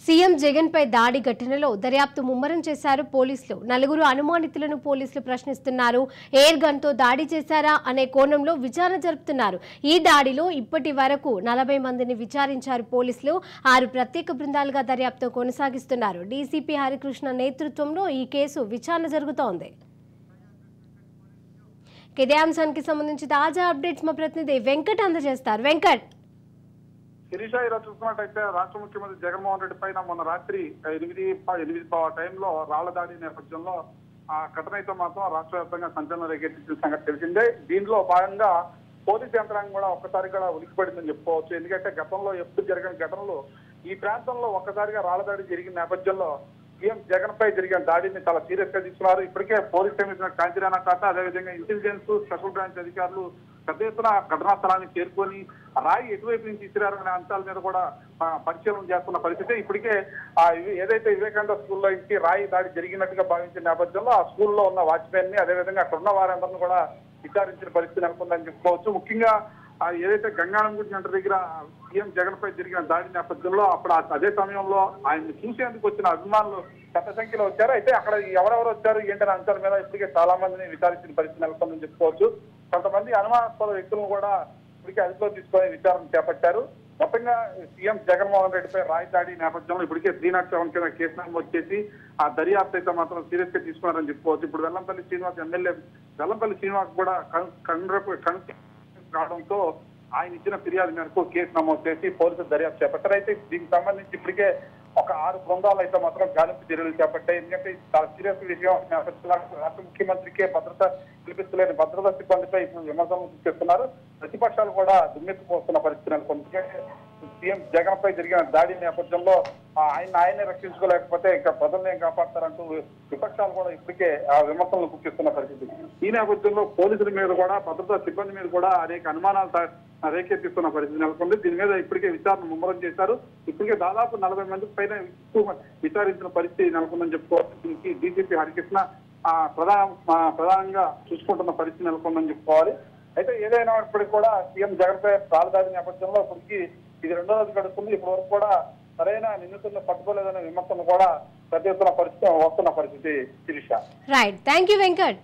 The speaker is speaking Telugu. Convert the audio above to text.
సీఎం జగన్ పై దాడి ఘటనలో దర్యాప్తు ముమ్మరం చేశారు పోలీసులు. నలుగురు అనుమానితులను పోలీసులు ప్రశ్నిస్తున్నారు. ఎయిర్ గన్ తో దాడి చేశారా అనే కోణంలో విచారణ జరుపుతున్నారు. ఈ దాడిలో ఇప్పటి వరకు 40 మందిని విచారించారు పోలీసులు. 6 ప్రత్యేక బృందాలుగా దర్యాప్తు కొనసాగిస్తున్నారు. డీసీపీ హరికృష్ణ నేతృత్వంలో ఈ కేసు విచారణ జరుగుతోంది. ఇదే అంశానికి సంబంధించి తాజా అప్డేట్స్ మా ప్రతినిధి వెంకట్ అందజేస్తారు. వెంకట్, శిరీష, ఈరోజు చూసుకున్నట్టయితే రాష్ట్ర ముఖ్యమంత్రి జగన్మోహన్ రెడ్డి పైన మొన్న రాత్రి 8 టైంలో రాళ్ల దాడి నేపథ్యంలో ఆ ఘటన అయితే మాత్రం రాష్ట్ర వ్యాప్తంగా సంచలనం రేకెత్తించిన సంగతి తెలిసిందే. దీనిలో భాగంగా పోలీస్ యంత్రాంగం కూడా ఒక్కసారిగా ఉలికిపడిందని చెప్పుకోవచ్చు. ఎందుకంటే గతంలో ఎప్పుడు జరిగిన ఘటనలు ఈ ప్రాంతంలో ఒక్కసారిగా రాళ్ల దాడి జరిగిన నేపథ్యంలో సీఎం జగన్ పై జరిగిన దాడిని చాలా సీరియస్ గా తీసుకున్నారు. ఇప్పటికే పోలీస్ కమిషనర్ కాంతిరాణా టాటా, అదేవిధంగా ఇంటెలిజెన్స్ స్పెషల్ బ్రాంచ్ అధికారులు పెద్ద ఎత్తున ఘటనా స్థలానికి చేరుకొని రాయి ఎటువైపు నుంచి ఇచ్చిరారనే అంశాల మీద కూడా పరిశీలన చేస్తున్న పరిస్థితి. ఇప్పటికే ఏదైతే వివేకానంద స్కూల్లో ఇంటి రాయి దాడి జరిగినట్టుగా భావించిన నేపథ్యంలో ఆ స్కూల్లో ఉన్న వాచ్మెన్ ని, అదేవిధంగా అక్కడ ఉన్న వారందరినీ కూడా విచారించిన పరిస్థితి నెలకొందని చెప్పుకోవచ్చు. ముఖ్యంగా ఏదైతే గంగానం గుడి సెంటర్ దగ్గర సీఎం జగన్ పై జరిగిన దాడి నేపథ్యంలో అప్పుడు అదే సమయంలో ఆయన చూసేందుకు వచ్చిన అభిమానులు పెద్ద సంఖ్యలో వచ్చారు. అయితే అక్కడ ఎవరెవరు వచ్చారు ఏంటనే అంశాల మీద ఇప్పటికే చాలా మందిని విచారించిన పరిస్థితి నెలకొందని చెప్పుకోవచ్చు. కొంతమంది అనుమానాస్పద వ్యక్తులను కూడా ఇప్పటికే అదుపులో తీసుకొని విచారణ చేపట్టారు. మొత్తంగా సీఎం జగన్మోహన్ రెడ్డిపై రాయి దాడి నేపథ్యంలో ఇప్పటికే 307 కింద కేసు నమోదు చేసి ఆ దర్యాప్తు అయితే మాత్రం సీరియస్ గా తీసుకున్నారని చెప్పుకోవచ్చు. ఇప్పుడు వెల్లంపల్లి శ్రీనివాస్ ఎమ్మెల్యే వెల్లంపల్లి శ్రీనివాస్ కూడా కావడంతో ఆయన ఇచ్చిన ఫిర్యాదు మేరకు కేసు నమోదు చేసి పోలీసులు దర్యాప్తు చేపట్టారు. అయితే దీనికి సంబంధించి ఇప్పటికే ఒక 6 బృందాలు అయితే మాత్రం గాలింపు చర్యలు చేపట్టాయి. ఎందుకంటే చాలా సీరియస్ విషయం రాష్ట్ర ముఖ్యమంత్రికే భద్రత కల్పిస్తలేని భద్రతా సిబ్బందిపై ఇప్పుడు విమర్శలు చేస్తున్నారు. ప్రతిపక్షాలు కూడా దుమ్మెత్తిపోతున్న పరిస్థితి నెలకొంది. సీఎం జగన్ పై జరిగిన దాడి నేపథ్యంలో ఆయనే రక్షించుకోలేకపోతే ఇంకా ప్రజల్ని ఏం కాపాడతారంటూ విపక్షాలు కూడా ఇప్పటికే ఆ విమర్శలను గుర్తిస్తున్న పరిస్థితి. ఈ నేపథ్యంలో పోలీసుల మీద కూడా భద్రతా సిబ్బంది మీద కూడా అనేక అనుమానాలు రేకెత్తిస్తున్న పరిస్థితి నెలకొంది. దీని మీద ఇప్పటికే విచారణ ముమ్మరం చేశారు. ఇప్పటికే దాదాపు 40 మందికి పైన విచారించిన పరిస్థితి నెలకొందని చెప్పుకోవచ్చు. దీనికి డీసీపీ హరికృష్ణ ప్రధానంగా చూసుకుంటున్న పరిస్థితి నెలకొందని చెప్పుకోవాలి. అయితే ఏదైనప్పటికీ కూడా సీఎం జగన్ పై రాళ్ల దాడి నేపథ్యంలో ఇప్పటికీ ఇది 2వ రోజు గడుస్తుంది. ఇప్పటి వరకు కూడా సరైన నిందితులను పట్టుకోలేదనే విమర్శలు కూడా పెద్ద ఎత్తున వస్తున్న పరిస్థితి. Sirisha, right, thank you Venkat.